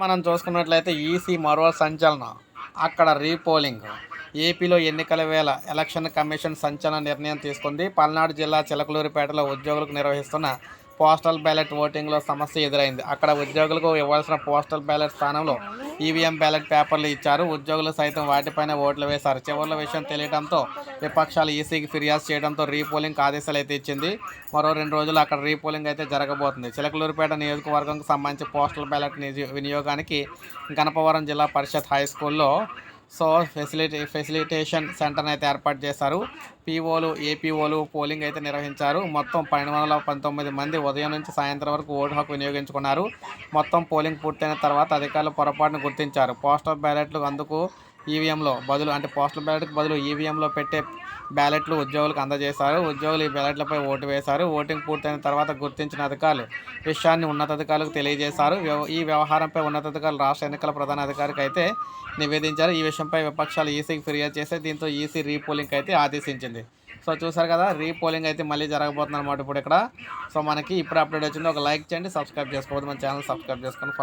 మనం చూసుకున్నట్లయితే ఈసీ మరో సంచలనం. అక్కడ రీపోలింగ్. ఏపీలో ఎన్నికల వేళ ఎలక్షన్ కమిషన్ సంచలన నిర్ణయం తీసుకుంది. పల్నాడు జిల్లా చిలకలూరిపేటలో ఉద్యోగులకు నిర్వహిస్తున్న పోస్టల్ బ్యాలెట్ ఓటింగ్లో సమస్య ఎదురైంది. అక్కడ ఉద్యోగులకు ఇవ్వాల్సిన పోస్టల్ బ్యాలెట్ స్థానంలో ఈవీఎం బ్యాలెట్ పేపర్లు ఇచ్చారు. ఉద్యోగులు సైతం వాటిపైన ఓట్లు వేశారు. చివరిలో విషయం తెలియడంతో విపక్షాలు ఈసీకి ఫిర్యాదు చేయడంతో రీపోలింగ్ ఆదేశాలు అయితే ఇచ్చింది. మరో 2 రోజులు అక్కడ రీపోలింగ్ అయితే జరగబోతుంది. చిలకలూరిపేట నియోజకవర్గంకు సంబంధించి పోస్టల్ బ్యాలెట్ వినియోగానికి గణపవరం జిల్లా పరిషత్ హై స్కూల్లో ఫెసిలిటేషన్ సెంటర్ని అయితే ఏర్పాటు చేశారు. పీఓలు, ఏపీఓలు పోలింగ్ అయితే నిర్వహించారు. మొత్తం 1219 మంది ఉదయం నుంచి సాయంత్రం వరకు ఓటు హక్కు వినియోగించుకున్నారు. మొత్తం పోలింగ్ పూర్తయిన తర్వాత అధికారులు పొరపాటును గుర్తించారు. పోస్టల్ బ్యాలెట్లు అందుకు ఈవీఎంలో బదులు పోస్టల్ బ్యాలెట్కి బదులు ఈవీఎంలో పెట్టే బ్యాలెట్లు ఉద్యోగులకు అందజేశారు. ఉద్యోగులు ఈ బ్యాలెట్లపై ఓటు వేశారు. ఓటింగ్ పూర్తయిన తర్వాత గుర్తించిన అధికారులు విషయాన్ని ఉన్నతాధికారులకు తెలియజేశారు. ఈ వ్యవహారంపై ఉన్నతాధికారులు రాష్ట్ర ఎన్నికల ప్రధాన అధికారికి అయితే నివేదించారు. ఈ విషయంపై విపక్షాలు ఈసీకి ఫిర్యాదు చేస్తే దీంతో ఈసీ రీపోలింగ్ అయితే ఆదేశించింది. సో చూసారు కదా, రీపోలింగ్ అయితే మళ్ళీ జరగబోతుంది అనమాట ఇప్పుడు ఇక్కడ. సో మనకి ఇప్పుడు అప్డేట్ వచ్చింది. ఒక లైక్ చేయండి, సబ్స్క్రైబ్ చేసుకోవద్దు, మన ఛానల్ సబ్స్క్రైబ్ చేసుకొని